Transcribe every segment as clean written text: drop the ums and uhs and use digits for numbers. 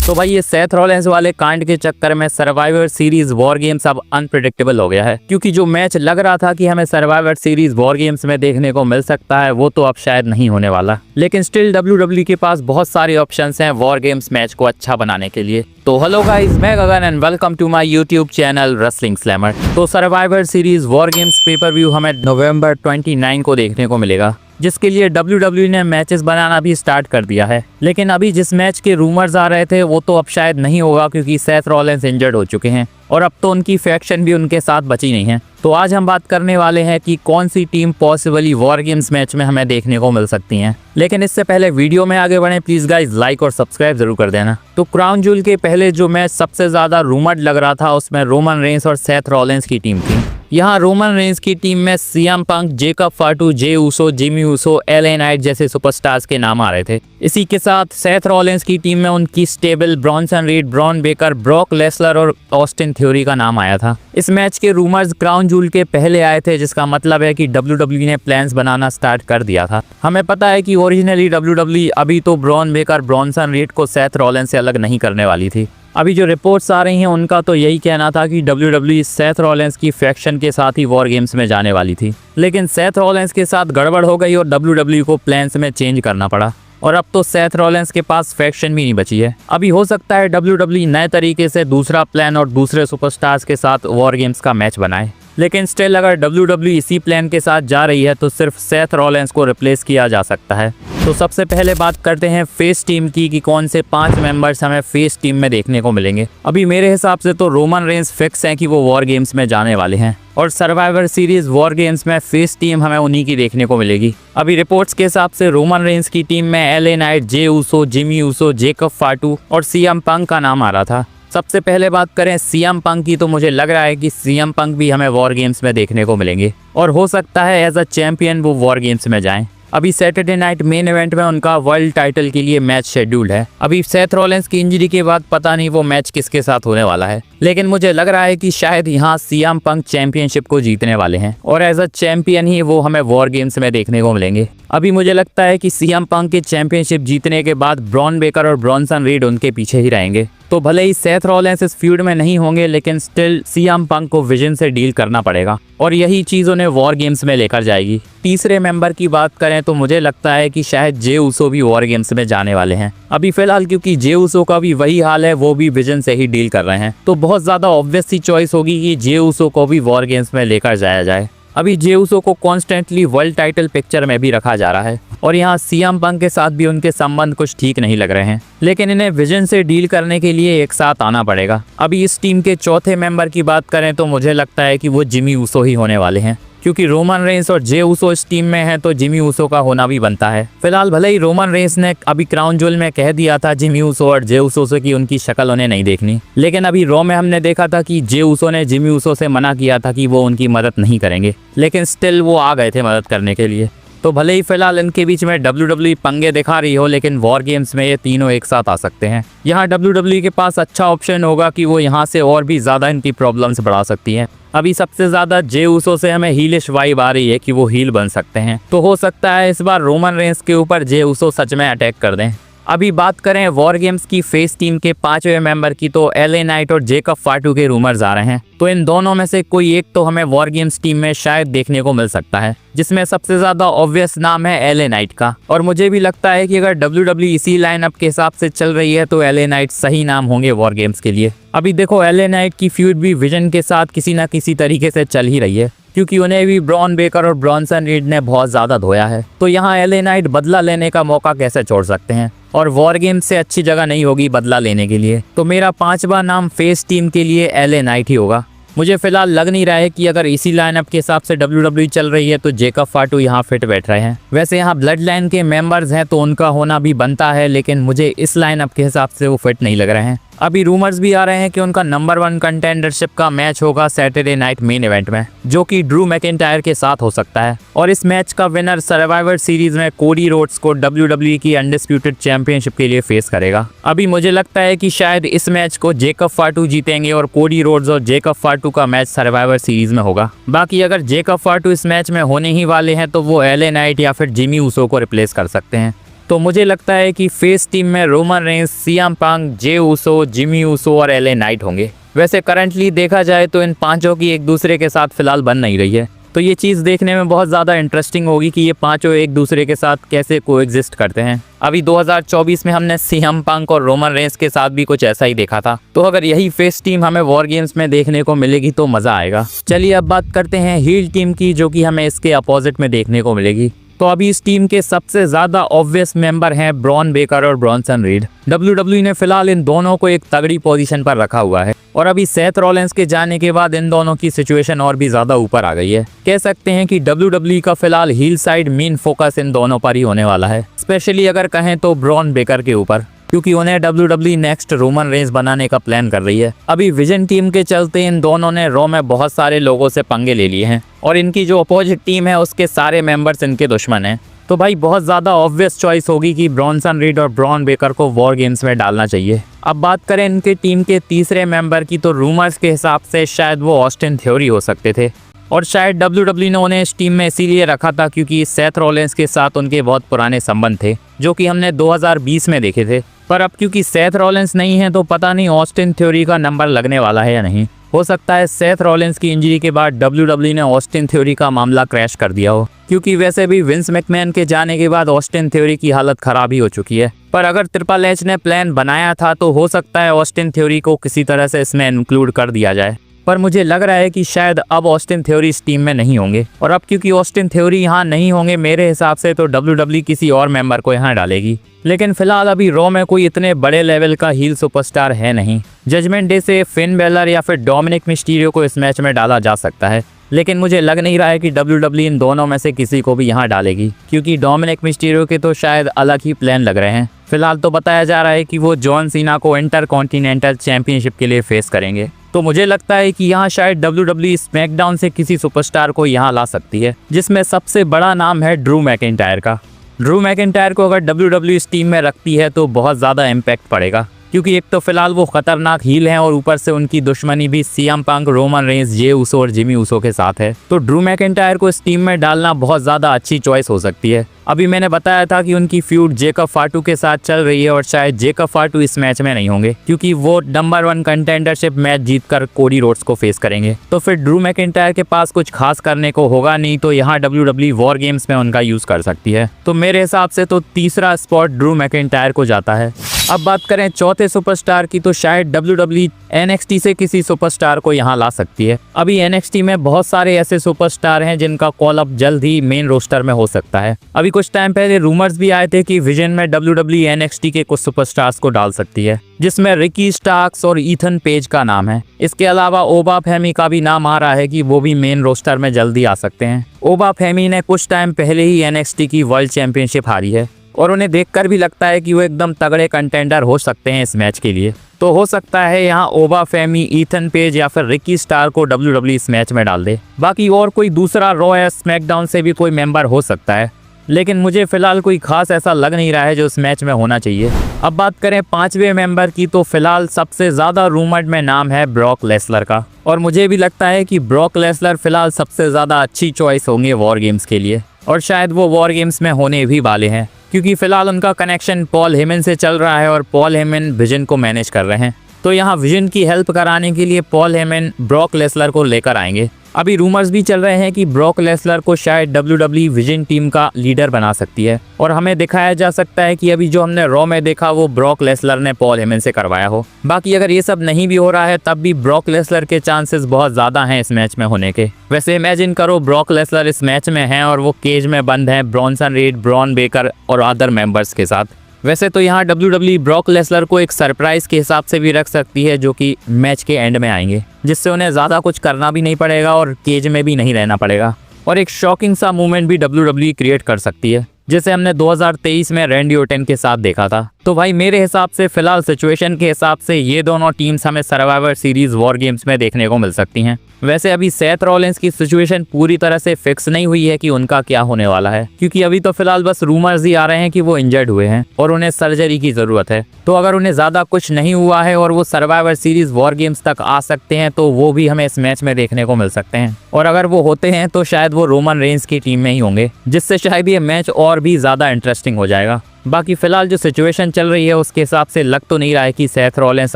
तो भाई ये सेथ रॉलिंस वाले कांड के चक्कर में सर्वाइवर सीरीज वॉर गेम्स अब अनप्रेडिक्टेबल हो गया है, क्योंकि जो मैच लग रहा था कि हमें सर्वाइवर सीरीज वॉर गेम्स में देखने को मिल सकता है वो तो अब शायद नहीं होने वाला। लेकिन स्टिल WWE के पास बहुत सारे ऑप्शंस हैं वॉर गेम्स मैच को अच्छा बनाने के लिए। तो हेलो गाइस, मैं Gagan and welcome to my YouTube channel Wrestling Slammer. तो Survivor Series War Games pay per view हमें नवंबर 29 को देखने को मिलेगा, जिसके लिए WWE ने मैचेस बनाना भी स्टार्ट कर दिया है। लेकिन अभी जिस मैच के रूमर्स आ रहे थे वो तो अब शायद नहीं होगा, क्योंकि सेथ रॉलिंस इंजर्ड हो चुके हैं और अब तो उनकी फैक्शन भी उनके साथ बची नहीं है। तो आज हम बात करने वाले हैं कि कौन सी team possibly War Games match में हमें देखने को मिल सकती हैं। लेकिन इससे पहले वीडियो में आगे बढ़े, प्लीज गाइज लाइक और सब्सक्राइब जरूर कर देना। तो क्राउन जूल के पहले जो मैच सबसे ज्यादा रूमर्ड लग रहा था उसमें रोमन रेंस और सेथ रॉलिंस की टीम थी। यहाँ रोमन रेंस की टीम में CM Punk, Jacob Fatu, Jey Uso, Jimmy Uso, LA Knight जैसे सुपरस्टार्स के नाम आ रहे थे। इसी के साथ सेथ रॉलिंस की टीम में उनकी stable, Bronson Reed, Bron Breakker, Brock Lesnar और ऑस्टिन थ्योरी का नाम आया था। इस मैच के रूमर्स क्राउन जूल के पहले आए थे, जिसका मतलब है कि WWE ने प्लान्स बनाना स्टार्ट कर दिया था। हमें पता है कि ओरिजिनली WWE अभी तो ब्रॉन बेकर, ब्रॉन्सन रीड को सेथ रॉलिंस से अलग नहीं करने वाली थी। अभी जो रिपोर्ट्स आ रही हैं उनका तो यही कहना था कि WWE सेथ रॉलिंस की फैक्शन के साथ ही वॉर गेम्स में जाने वाली थी। लेकिन सेथ रॉलिंस के साथ गड़बड़ हो गई और WWE को प्लान्स में चेंज करना पड़ा और अब तो सेथ रॉलिंस के पास फैक्शन भी नहीं बची है। अभी हो सकता है WWE नए तरीके से दूसरा प्लान और दूसरे सुपरस्टार्स के साथ वॉर गेम्स का मैच बनाए। लेकिन स्टिल अगर WWE इसी प्लान के साथ जा रही है तो सिर्फ सेथ रॉलिंस को रिप्लेस किया जा सकता है। तो सबसे पहले बात करते हैं फेस टीम की कि कौन से 5 मेंबर्स हमें फेस टीम में देखने को मिलेंगे। अभी मेरे हिसाब से तो रोमन रेंस फिक्स है कि वो वॉर गेम्स में जाने वाले हैं और सर्वाइवर सीरीज वॉर गेम्स में फेस टीम हमें उन्हीं की देखने को मिलेगी। अभी रिपोर्ट्स के हिसाब से रोमन रेंस की टीम में LA Knight, Jey Uso, Jimmy Uso, Jacob Fatu और सीएम पंक का नाम आ रहा था। सबसे पहले बात करें सीएम पंक की, तो मुझे लग रहा है कि सीएम पंक भी हमें वॉर गेम्स में देखने को मिलेंगे और हो सकता है एज अ चैंपियन वो वॉर गेम्स में जाएं। अभी सैटरडे नाइट मेन इवेंट में उनका वर्ल्ड टाइटल के लिए मैच शेड्यूल्ड है। अभी सेथ रॉलिंस की इंजरी के बाद पता नहीं वो मैच किसके साथ होने वाला है, लेकिन मुझे लग रहा है कि शायद यहाँ सीएम पंक चैंपियनशिप को जीतने वाले हैं और एज अ चैंपियन ही वो हमें वॉर गेम्स में देखने को मिलेंगे। अभी मुझे लगता है कि सीएम पंक के चैंपियनशिप जीतने के बाद ब्रॉन बेकर और ब्रॉन्सन रीड उनके पीछे ही रहेंगे। तो भले ही सेथ रॉलिंस इस फ्यूड में नहीं होंगे, लेकिन स्टिल सीएम पंक को विजन से डील करना पड़ेगा और यही चीज उन्हें वॉर गेम्स में लेकर जाएगी। तीसरे मेंबर की बात करें तो मुझे लगता है कि शायद जे ऊसो भी वॉर गेम्स में जाने वाले हैं। अभी फिलहाल क्योंकि जे ऊसो का भी वही हाल है, वो भी विजन से ही डील कर रहे हैं, तो बहुत ज्यादा ऑब्वियस सी चॉइस होगी कि जे ऊसो को भी वॉर गेम्स में लेकर जाया जाए। अभी जे ऊसो को कॉन्स्टेंटली वर्ल्ड टाइटल पिक्चर में भी रखा जा रहा है और यहाँ सीएम पंक के साथ भी उनके संबंध कुछ ठीक नहीं लग रहे हैं, लेकिन इन्हें विजन से डील करने के लिए एक साथ आना पड़ेगा। अभी इस टीम के चौथे मेंबर की बात करें तो मुझे लगता है कि वो जिमी ऊसो ही होने वाले हैं, क्योंकि रोमन रेंस और जे ऊसो इस टीम में है तो जिमी ऊसो का होना भी बनता है। फिलहाल भले ही रोमन रेंस ने अभी क्राउन जूल में कह दिया था जिमी ऊसो और जे ऊसो से कि उनकी शक्ल उन्हें नहीं देखनी, लेकिन अभी रॉ में हमने देखा था कि जे ऊसो ने जिमी ऊसो से मना किया था कि वो उनकी मदद नहीं करेंगे, लेकिन स्टिल वो आ गए थे मदद करने के लिए। तो भले ही फिलहाल इनके बीच में WWE पंगे दिखा रही हो, लेकिन वॉर गेम्स में ये तीनों एक साथ आ सकते हैं। यहाँ WWE के पास अच्छा ऑप्शन होगा कि वो यहाँ से और भी ज़्यादा इनकी प्रॉब्लम्स बढ़ा सकती हैं। अभी सबसे ज़्यादा जे ऊसो से हमें हीलिश वाइब आ रही है कि वो हील बन सकते हैं, तो हो सकता है इस बार रोमन रेंस के ऊपर जे ऊसो सच में अटैक कर दें। अभी बात करें वॉर गेम्स की फेस टीम के 5वें मेंबर की, तो एलए नाइट और जेकब फाटू के रूमर्स आ रहे हैं। तो इन दोनों में से कोई एक तो हमें वॉर गेम्स टीम में शायद देखने को मिल सकता है, जिसमें सबसे ज्यादा ऑब्वियस नाम है एलए नाइट का। और मुझे भी लगता है कि अगर WWE इसी लाइनअप के हिसाब से चल रही है तो एलए नाइट सही नाम होंगे वॉर गेम्स के लिए। अभी देखो एलए नाइट की फ्यूड भी विजन के साथ किसी न किसी तरीके से चल ही रही है, क्योंकि उन्हें भी ब्रॉन बेकर और ब्रॉन्सन रीड ने बहुत ज्यादा धोया है। तो यहाँ एलए नाइट बदला लेने का मौका कैसे छोड़ सकते हैं, और वॉर गेम से अच्छी जगह नहीं होगी बदला लेने के लिए। तो मेरा 5वां नाम फेस टीम के लिए एलए नाइट ही होगा। मुझे फिलहाल लग नहीं रहा है कि अगर इसी लाइनअप के हिसाब से WWE चल रही है तो जेकब फाटू यहाँ फिट बैठ रहे हैं। वैसे यहाँ ब्लड लाइन के मेंबर्स हैं तो उनका होना भी बनता है, लेकिन मुझे इस लाइनअप के हिसाब से वो फिट नहीं लग रहे हैं। अभी रूमर्स भी आ रहे हैं कि उनका नंबर 1 कंटेंडरशिप का मैच होगा सैटरडे नाइट मेन इवेंट में, जो कि ड्रू मैकिंटायर के साथ हो सकता है और इस मैच का विनर सर्वाइवर सीरीज में कोडी रोड्स को WWE की अनडिस्प्यूटेड चैंपियनशिप के लिए फेस करेगा। अभी मुझे लगता है कि शायद इस मैच को जेकब फाटू जीतेंगे और कोडी रोड्स और जेकब फाटू का मैच सर्वाइवर सीरीज में होगा। बाकी अगर जेकब फाटू इस मैच में होने ही वाले हैं तो वो एलए नाइट या फिर जिमी ऊसो को रिप्लेस कर सकते हैं। तो मुझे लगता है कि फेस टीम में रोमन रेंस, सीएम पंक, जे ऊसो, जिमी ऊसो और एलए नाइट होंगे। वैसे करंटली देखा जाए तो इन पांचों की एक दूसरे के साथ फिलहाल बन नहीं रही है, तो ये चीज़ देखने में बहुत ज़्यादा इंटरेस्टिंग होगी कि ये पांचों एक दूसरे के साथ कैसे कोएग्जिस्ट करते हैं। अभी 2024 में हमने सीएम पंक और रोमन रेंस के साथ भी कुछ ऐसा ही देखा था, तो अगर यही फेस टीम हमें वॉर गेम्स में देखने को मिलेगी तो मज़ा आएगा। चलिए अब बात करते हैं हील टीम की, जो कि हमें इसके अपोजिट में देखने को मिलेगी। तो अभी इस टीम के सबसे ज्यादा ऑब्वियस मेंबर हैं ब्रॉन बेकर और ब्रॉन्सन रीड। WWE ने फिलहाल इन दोनों को एक तगड़ी पोजीशन पर रखा हुआ है, और अभी सेथ रॉलिंस के जाने के बाद इन दोनों की सिचुएशन और भी ज्यादा ऊपर आ गई है। कह सकते हैं कि WWE का फिलहाल हील साइड मेन फोकस इन दोनों पर ही होने वाला है, स्पेशली अगर कहें तो ब्रॉन बेकर के ऊपर, क्योंकि उन्हें WWE नेक्स्ट रोमन रेंस बनाने का प्लान कर रही है। अभी विजन टीम के चलते इन दोनों ने रॉ में बहुत सारे लोगों से पंगे ले लिए हैं, और इनकी जो अपोजिट टीम है उसके सारे मेंबर्स इनके दुश्मन हैं। तो भाई बहुत ज़्यादा ऑब्वियस चॉइस होगी कि ब्रॉन्सन रीड और ब्रॉन बेकर को वॉर गेम्स में डालना चाहिए। अब बात करें इनके टीम के तीसरे मेंबर की, तो रूमर्स के हिसाब से शायद वो ऑस्टिन थ्योरी हो सकते थे, और शायद WWE ने उन्हें इस टीम में इसीलिए रखा था क्योंकि सेथ रॉलिंस के साथ उनके बहुत पुराने संबंध थे, जो कि हमने 2020 में देखे थे। पर अब क्योंकि सेथ रॉलिंस नहीं है तो पता नहीं ऑस्टिन थ्योरी का नंबर लगने वाला है या नहीं। हो सकता है सेथ रॉलिंस की इंजरी के बाद WWE ने ऑस्टिन थ्योरी का मामला क्रैश कर दिया हो, क्योंकि वैसे भी विंस मैकमैन के जाने के बाद ऑस्टिन थ्योरी की हालत खराब ही हो चुकी है। पर अगर ट्रिपल एच ने प्लान बनाया था तो हो सकता है ऑस्टिन थ्योरी को किसी तरह से इसमें इंक्लूड कर दिया जाए, पर मुझे लग रहा है कि शायद अब ऑस्टिन थ्योरी इस टीम में नहीं होंगे, और अब क्योंकि ऑस्टिन थ्योरी यहाँ नहीं होंगे मेरे हिसाब से तो WWE किसी और मेंबर को यहाँ डालेगी। लेकिन फिलहाल अभी रॉ में कोई इतने बड़े लेवल का हील सुपरस्टार है नहीं। जजमेंट डे से फिन बेलर या फिर डोमिनिक मिस्टीरियो को इस मैच में डाला जा सकता है, लेकिन मुझे लग नहीं रहा है कि WWE इन दोनों में से किसी को भी यहाँ डालेगी, क्योंकि डोमिनिक मिस्टीरियो के तो शायद अलग ही प्लान लग रहे हैं। फिलहाल तो बताया जा रहा है कि वो जॉन सीना को इंटरकॉन्टिनेंटल चैंपियनशिप के लिए फेस करेंगे, तो मुझे लगता है कि यहाँ शायद WWE स्मैकडाउन से किसी सुपरस्टार को यहाँ ला सकती है, जिसमें सबसे बड़ा नाम है ड्रू मैकिंटायर का। ड्रू मैकिंटायर को अगर WWE इस टीम में रखती है तो बहुत ज़्यादा इम्पैक्ट पड़ेगा, क्योंकि एक तो फिलहाल वो खतरनाक हील हैं और ऊपर से उनकी दुश्मनी भी CM Punk, Roman Reigns, Jey Uso और जिमी ऊसो के साथ है। तो ड्रू मैकिंटायर को इस टीम में डालना बहुत ज़्यादा अच्छी चॉइस हो सकती है। अभी मैंने बताया था कि उनकी फ्यूड जेकब फाटू के साथ चल रही है, और शायद जेकब फाटू इस मैच में नहीं होंगे क्योंकि वो नंबर 1 कंटेंडरशिप मैच जीतकर कोडी रोड्स को फेस करेंगे। तो फिर ड्रू मैकिंटायर के पास कुछ खास करने को होगा नहीं, तो यहाँ WWE वॉर गेम्स में उनका यूज कर सकती है। तो मेरे हिसाब से तो तीसरा स्पॉट ड्रू मैकिंटायर को जाता है। अब बात करें चौथे सुपरस्टार की, तो शायद WWE NXT से किसी सुपरस्टार को यहाँ ला सकती है। अभी NXT में बहुत सारे ऐसे सुपरस्टार हैं जिनका कॉल अप जल्द ही मेन रोस्टर में हो सकता है। अभी कुछ टाइम पहले रूमर्स भी आए थे कि विजन में WWE NXT के कुछ सुपरस्टार्स को डाल सकती है, जिसमें रिकी स्टार्क्स और ईथन पेज का नाम है। इसके अलावा ओबा फेमी का भी नाम आ रहा है कि वो भी मेन रोस्टर में जल्दी आ सकते हैं। ओबा फेमी ने कुछ टाइम पहले ही NXT की वर्ल्ड चैंपियनशिप हारी है, और उन्हें देखकर भी लगता है कि वो एकदम तगड़े कंटेंडर हो सकते हैं इस मैच के लिए। तो हो सकता है यहाँ ओबा फेमी, ईथन पेज या फिर रिकी स्टार को WWE इस मैच में डाल दे। बाकी और कोई दूसरा रॉ या स्मैकडाउन से भी कोई मेंबर हो सकता है, लेकिन मुझे फिलहाल कोई खास ऐसा लग नहीं रहा है जो इस मैच में होना चाहिए। अब बात करें पांचवें मेंबर की, तो फिलहाल सबसे ज़्यादा रूमर्ड में नाम है ब्रॉक लेसलर का, और मुझे भी लगता है कि ब्रॉक लेसलर फिलहाल सबसे ज़्यादा अच्छी चॉइस होंगे वॉर गेम्स के लिए, और शायद वो वॉर गेम्स में होने भी वाले हैं, क्योंकि फिलहाल उनका कनेक्शन पॉल हेमन से चल रहा है और पॉल हेमन विजन को मैनेज कर रहे हैं। तो यहाँ विजन की हेल्प कराने के लिए पॉल हेमन ब्रॉक लेसलर को लेकर आएंगे। अभी रूमर्स भी चल रहे हैं कि ब्रॉक लेसलर को शायद WWE विजन टीम का लीडर बना सकती है, और हमें दिखाया जा सकता है कि अभी जो हमने रॉ में देखा वो ब्रॉक लेसलर ने पॉल हेमन से करवाया हो। बाकी अगर ये सब नहीं भी हो रहा है तब भी ब्रॉक लेसलर के चांसेस बहुत ज़्यादा हैं इस मैच में होने के। वैसे इमेजिन करो ब्रॉक लेसलर इस मैच में हैं और वो केज में बंद हैं ब्रॉन्सन रीड, ब्रॉन बेकर और अदर मेंबर्स के साथ। वैसे तो यहाँ WWE ब्रॉक लेसलर को एक सरप्राइज के हिसाब से भी रख सकती है, जो कि मैच के एंड में आएंगे, जिससे उन्हें ज़्यादा कुछ करना भी नहीं पड़ेगा और केज में भी नहीं रहना पड़ेगा, और एक शॉकिंग सा मूवमेंट भी WWE क्रिएट कर सकती है, जैसे हमने 2023 में रैंडी ओर्टन के साथ देखा था। तो भाई मेरे हिसाब से फिलहाल सिचुएशन के हिसाब से ये दोनों टीम्स हमें सर्वाइवर सीरीज वॉर गेम्स में देखने को मिल सकती हैं। वैसे अभी सेथ रॉलिंस की सिचुएशन पूरी तरह से फिक्स नहीं हुई है कि उनका क्या होने वाला है, क्योंकि अभी तो फिलहाल बस रूमर्स ही आ रहे हैं कि वो इंजर्ड हुए हैं और उन्हें सर्जरी की जरूरत है। तो अगर उन्हें ज्यादा कुछ नहीं हुआ है और वो सर्वाइवर सीरीज वॉर गेम्स तक आ सकते हैं तो वो भी हमें इस मैच में देखने को मिल सकते हैं, और अगर वो होते हैं तो शायद वो रोमन रेंस की टीम में ही होंगे, जिससे शायद ये मैच और भी ज्यादा इंटरेस्टिंग हो जाएगा। बाकी फिलहाल जो सिचुएशन चल रही है उसके हिसाब से लग तो नहीं रहा है कि सेथ रॉलिंस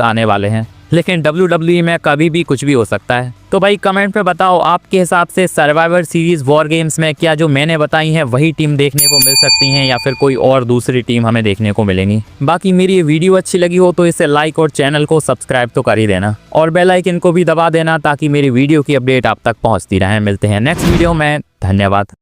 आने वाले हैं, लेकिन WWE में कभी भी कुछ भी हो सकता है। तो भाई कमेंट में बताओ आपके हिसाब से सर्वाइवर सीरीज वॉर गेम्स में क्या जो मैंने बताई हैं वही टीम देखने को मिल सकती हैं या फिर कोई और दूसरी टीम हमें देखने को मिलेंगी। बाकी मेरी ये वीडियो अच्छी लगी हो तो इसे लाइक और चैनल को सब्सक्राइब तो कर ही देना और बेल आइकन को भी दबा देना ताकि मेरी वीडियो की अपडेट आप तक पहुंचती रहे। मिलते हैं नेक्स्ट वीडियो में, धन्यवाद।